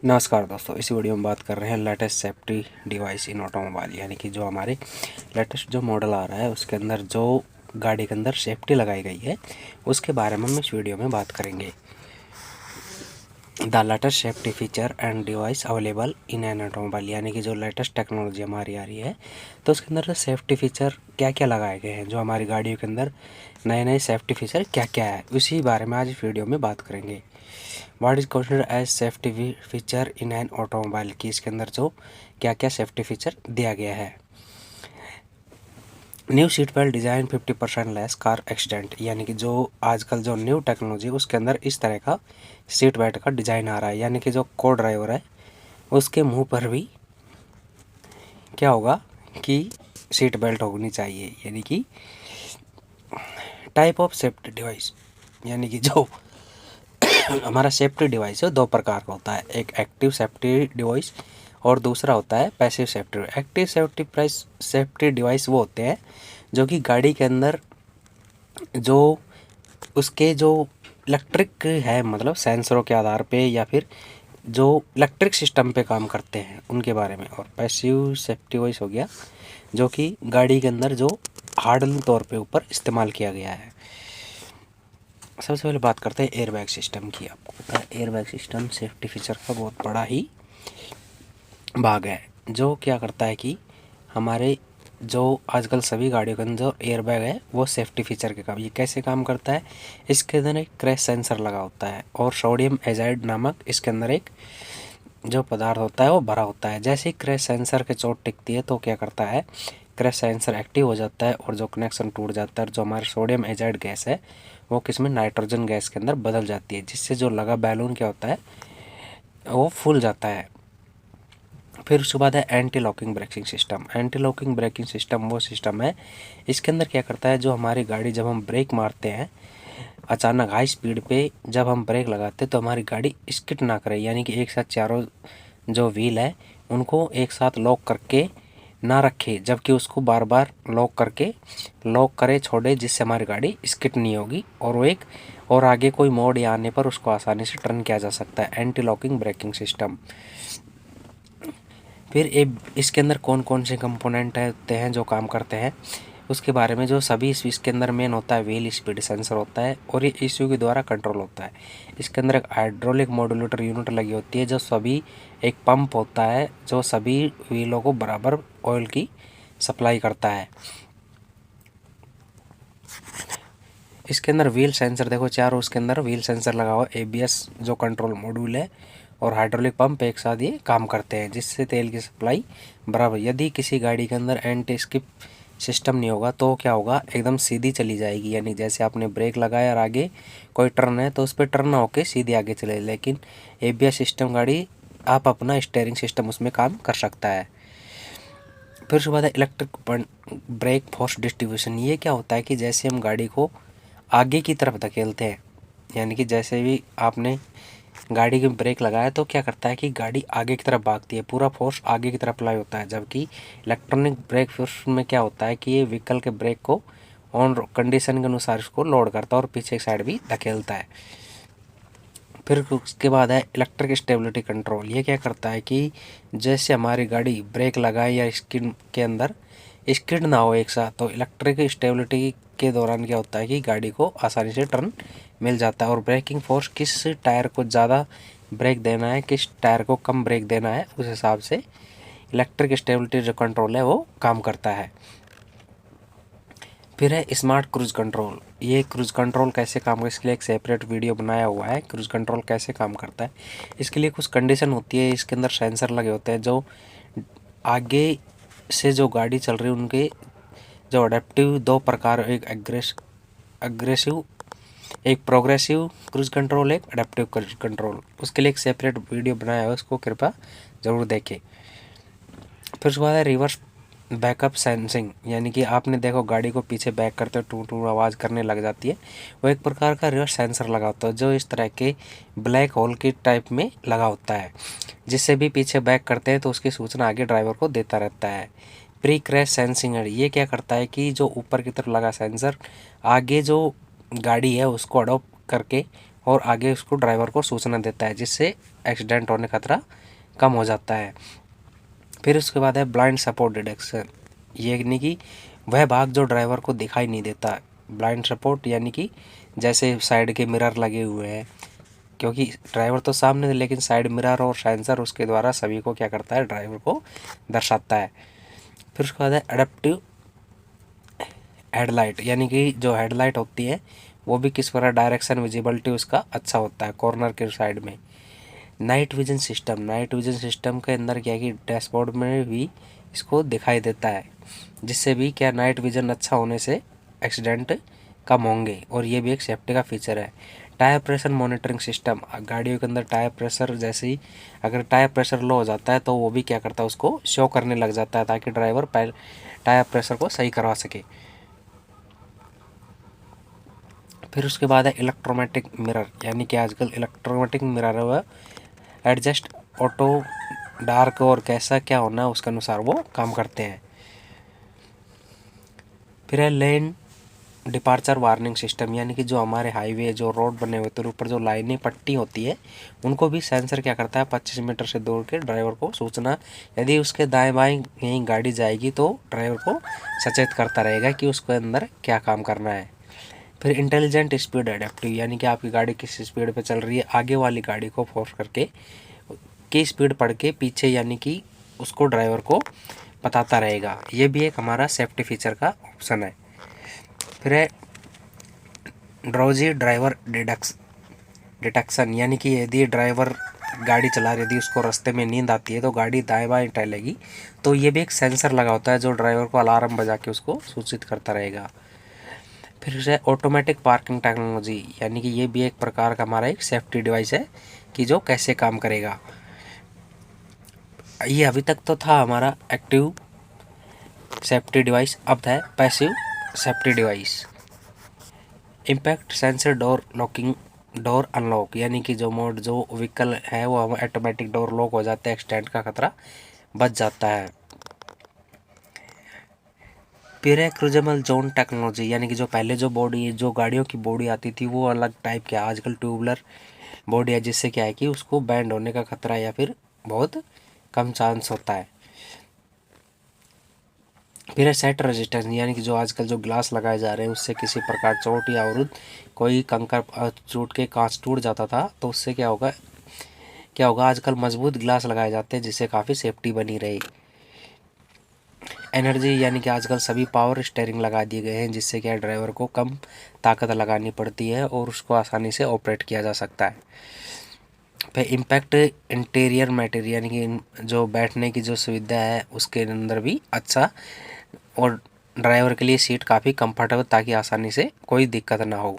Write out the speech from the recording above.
नमस्कार दोस्तों, इस वीडियो में बात कर रहे हैं लेटेस्ट सेफ्टी डिवाइस इन ऑटोमोबाइल, यानी कि जो हमारे लेटेस्ट जो मॉडल आ रहा है उसके अंदर जो गाड़ी के अंदर सेफ्टी लगाई गई है उसके बारे में हम इस वीडियो में बात करेंगे। The latest safety feature and device available in an automobile, यानी कि जो लेटेस्ट टेक्नोलॉजी हमारी आ रही है तो उसके अंदर सेफ्टी फीचर क्या क्या लगाए गए हैं, जो हमारी गाड़ियों के अंदर नए नए सेफ्टी फीचर क्या क्या है, उसी बारे में आज इस वीडियो में बात करेंगे। What is considered as safety feature in an automobile, की इसके अंदर जो क्या क्या सेफ्टी फीचर दिया गया है। New seat belt design 50% less car accident, यानी कि जो आजकल जो न्यू टेक्नोलॉजी उसके अंदर इस तरह का सीट बेल्ट का डिज़ाइन आ रहा है, यानी कि जो को ड्राइवर है उसके मुंह पर भी क्या होगा कि सीट बेल्ट होनी चाहिए। यानी कि टाइप ऑफ सेफ्टी डिवाइस, यानी कि जो हमारा सेफ्टी डिवाइस है दो प्रकार का होता है, एक एक्टिव सेफ्टी डिवाइस और दूसरा होता है passive safety. Active safety device वो होते हैं जो कि गाड़ी के अंदर जो उसके जो इलेक्ट्रिक है, मतलब सेंसरों के आधार पे या फिर जो इलेक्ट्रिक सिस्टम पे काम करते हैं उनके बारे में। और पैसिव सेफ्टी डिवाइस हो गया जो कि गाड़ी के अंदर जो हार्डन तौर पे ऊपर इस्तेमाल किया गया है। सबसे पहले बात करते हैं एयरबैग सिस्टम की। आपको पता है एयरबैग सिस्टम सेफ्टी फीचर का बहुत बड़ा ही भाग है, जो क्या करता है कि हमारे जो आजकल सभी गाड़ियों के अंदर एयरबैग है वो सेफ्टी फीचर के काम। ये कैसे काम करता है, इसके अंदर एक क्रैश सेंसर लगा होता है और सोडियम एजाइड नामक इसके अंदर एक जो पदार्थ होता है वो भरा होता है। जैसे ही क्रैश सेंसर के चोट टिकती है तो क्या करता है, क्रैश सेंसर एक्टिव हो जाता है और जो कनेक्शन टूट जाता है, जो हमारे सोडियम एजाइड गैस है वो किसमें नाइट्रोजन गैस के अंदर बदल जाती है, जिससे जो लगा बैलून क्या होता है वो फूल जाता है। फिर उसके बाद है anti locking braking system. Anti locking braking system वो सिस्टम है, इसके अंदर क्या करता है, जो हमारी गाड़ी जब हम ब्रेक मारते हैं अचानक हाई स्पीड पे जब हम ब्रेक लगाते हैं तो हमारी गाड़ी स्किड ना करे, यानी कि एक साथ चारों जो व्हील है उनको एक साथ लॉक करके ना रखे, जबकि उसको बार बार लॉक करे छोड़े, जिससे हमारी गाड़ी स्किड नहीं होगी और वो एक और आगे कोई मोड़ या आने पर उसको आसानी से टर्न किया जा सकता है। Anti locking braking system. फिर इसके अंदर कौन कौन से कंपोनेंट होते हैं जो काम करते हैं उसके बारे में। जो सभी इसके अंदर मेन होता है व्हील स्पीड सेंसर होता है और ये ईसीयू के द्वारा कंट्रोल होता है। इसके अंदर एक हाइड्रोलिक मॉड्यूलेटर यूनिट लगी होती है, जो सभी एक पंप होता है जो सभी व्हीलों को बराबर ऑयल की सप्लाई करता है। इसके अंदर व्हील सेंसर देखो चारों, उसके अंदर व्हील सेंसर लगा हुआ, एबीएस जो कंट्रोल मॉड्यूल है और हाइड्रोलिक पंप एक साथ ये काम करते हैं, जिससे तेल की सप्लाई बराबर। यदि किसी गाड़ी के अंदर एंटी स्किप सिस्टम नहीं होगा तो क्या होगा, एकदम सीधी चली जाएगी, यानी जैसे आपने ब्रेक लगाया और आगे कोई टर्न है तो उस पर टर्न ना होकर सीधी आगे चले। लेकिन एबीएस सिस्टम गाड़ी आप अपना स्टीयरिंग सिस्टम उसमें काम कर सकता है। फिर उसके बाद है इलेक्ट्रिक ब्रेक फोर्स डिस्ट्रीब्यूशन। ये क्या होता है कि जैसे हम गाड़ी को आगे की तरफ धकेलते हैं, यानी कि जैसे भी आपने गाड़ी की ब्रेक लगाया तो क्या करता है कि गाड़ी आगे की तरफ भागती है, पूरा फोर्स आगे की तरफ अप्लाई होता है। जबकि इलेक्ट्रॉनिक ब्रेक फोर्स में क्या होता है कि ये व्हीकल के ब्रेक को ऑन कंडीशन के अनुसार इसको लोड करता है और पीछे की साइड भी धकेलता है। फिर उसके बाद है इलेक्ट्रिक स्टेबिलिटी कंट्रोल। ये क्या करता है कि जैसे हमारी गाड़ी ब्रेक लगाए या स्किड के अंदर स्किड ना हो एक साथ, तो इलेक्ट्रिक स्टेबिलिटी के दौरान क्या होता है कि गाड़ी को आसानी से टर्न मिल जाता है। और ब्रेकिंग फोर्स किस टायर को ज़्यादा ब्रेक देना है, किस टायर को कम ब्रेक देना है, उस हिसाब से इलेक्ट्रिक स्टेबिलिटी जो कंट्रोल है वो काम करता है। फिर है स्मार्ट क्रूज कंट्रोल। ये क्रूज कंट्रोल कैसे काम करता है, इसके लिए एक सेपरेट वीडियो बनाया हुआ है, क्रूज कंट्रोल कैसे काम करता है। इसके लिए कुछ कंडीशन होती है, इसके अंदर सेंसर लगे होते हैं जो आगे से जो गाड़ी चल रही है उनके जो अडेप्टिव दो प्रकार, एक अग्रेसिव एक प्रोग्रेसिव क्रूज कंट्रोल, एक अडेप्टिव क्रूज कंट्रोल। उसके लिए एक सेपरेट वीडियो बनाया है, उसको कृपया ज़रूर देखें। फिर उसके बाद है रिवर्स बैकअप सेंसिंग, यानी कि आपने देखो गाड़ी को पीछे बैक करते टू टू आवाज़ करने लग जाती है, वो एक प्रकार का रिवर्स सेंसर लगा होता है जो इस तरह के ब्लैक होल के टाइप में लगा होता है, जिससे भी पीछे बैक करते हैं तो उसकी सूचना आगे ड्राइवर को देता रहता है। प्री क्रैश सेंसिंग है, ये क्या करता है कि जो ऊपर की तरफ लगा सेंसर आगे जो गाड़ी है उसको अडॉप्ट करके और आगे उसको ड्राइवर को सूचना देता है, जिससे एक्सीडेंट होने का खतरा कम हो जाता है। फिर उसके बाद है ब्लाइंड सपोर्ट डिटेक्शन, यानी कि वह भाग जो ड्राइवर को दिखाई नहीं देता। ब्लाइंड सपोर्ट यानी कि जैसे साइड के मिरर लगे हुए हैं, क्योंकि ड्राइवर तो सामने है लेकिन साइड मिरर और सेंसर उसके द्वारा सभी को क्या करता है, ड्राइवर को दर्शाता है। फिर उसके बाद है एडेप्टिव हेडलाइट, यानी कि जो हेडलाइट होती है वो भी किस प्रकार डायरेक्शन विजिबिलिटी उसका अच्छा होता है कॉर्नर के साइड में। Night vision system, night vision system के अंदर क्या है कि डैशबोर्ड में भी इसको दिखाई देता है, जिससे भी क्या नाइट विजन अच्छा होने से एक्सीडेंट कम होंगे, और ये भी एक सेफ्टी का फीचर है। टायर प्रेशर मॉनिटरिंग सिस्टम, गाड़ियों के अंदर टायर प्रेशर जैसे ही अगर टायर प्रेशर लो हो जाता है तो वो भी क्या करता है, उसको शो करने लग जाता है, ताकि ड्राइवर टायर प्रेशर को सही करवा सके। फिर उसके बाद है इलेक्ट्रोमेटिक मिरर, यानी कि आजकल इलेक्ट्रोमेटिक मिरर है वह एडजस्ट ऑटो डार्क और कैसा क्या होना है उसके अनुसार वो काम करते हैं। फिर है लेन डिपार्चर वार्निंग सिस्टम, यानी कि जो हमारे हाईवे जो रोड बने हुए थे ऊपर जो लाइनें पट्टी होती है उनको भी सेंसर क्या करता है 25 मीटर से दूर के ड्राइवर को सूचना, यदि उसके दाएं बाएं कहीं गाड़ी जाएगी तो ड्राइवर को सचेत करता रहेगा कि उसके अंदर क्या काम करना है। फिर इंटेलिजेंट स्पीड एडेप्टिव, यानी कि आपकी गाड़ी किस स्पीड पे चल रही है, आगे वाली गाड़ी को फोर्स करके की स्पीड पढ़ के पीछे यानी कि उसको ड्राइवर को बताता रहेगा। ये भी एक हमारा सेफ्टी फीचर का ऑप्शन है। फिर है ड्राउजी ड्राइवर डिटेक्शन, यानी कि यदि ड्राइवर गाड़ी चला रही, यदि उसको रास्ते में नींद आती है तो गाड़ी दाएं बाएं टहलेगी, तो ये भी एक सेंसर लगा होता है जो ड्राइवर को अलार्म बजा के उसको सूचित करता रहेगा। फिर से ऑटोमेटिक पार्किंग टेक्नोलॉजी, यानी कि ये भी एक प्रकार का हमारा एक सेफ्टी डिवाइस है कि जो कैसे काम करेगा। ये अभी तक तो था हमारा एक्टिव सेफ्टी डिवाइस, अब है passive safety device. Impact sensor door locking door unlock, यानी कि जो मोड जो व्हीकल है वो ऑटोमेटिक डोर लॉक हो जाता है, एक्सीडेंट का खतरा बच जाता है। फिर है क्रूजेबल जोन टेक्नोलॉजी, यानी कि जो पहले जो गाड़ियों की बॉडी आती थी वो अलग टाइप की, आजकल ट्यूबुलर बॉडी है, जिससे क्या है कि उसको बैंड होने का खतरा या फिर बहुत कम चांस होता है। फिर है सेट रेजिस्टेंस, यानी कि जो आजकल जो ग्लास लगाए जा रहे हैं उससे किसी प्रकार चोट या अवरुद्ध कोई कंकर टूट के कांच टूट जाता था, तो उससे क्या होगा आजकल मजबूत ग्लास लगाए जाते हैं जिससे काफ़ी सेफ्टी बनी रही। एनर्जी, यानी कि आजकल सभी पावर स्टीयरिंग लगा दिए गए हैं, जिससे क्या ड्राइवर को कम ताकत लगानी पड़ती है और उसको आसानी से ऑपरेट किया जा सकता है। फिर इम्पैक्ट इंटीरियर मटेरियल, यानी कि जो बैठने की जो सुविधा है उसके अंदर भी अच्छा, और ड्राइवर के लिए सीट काफ़ी कंफर्टेबल ताकि आसानी से कोई दिक्कत ना हो।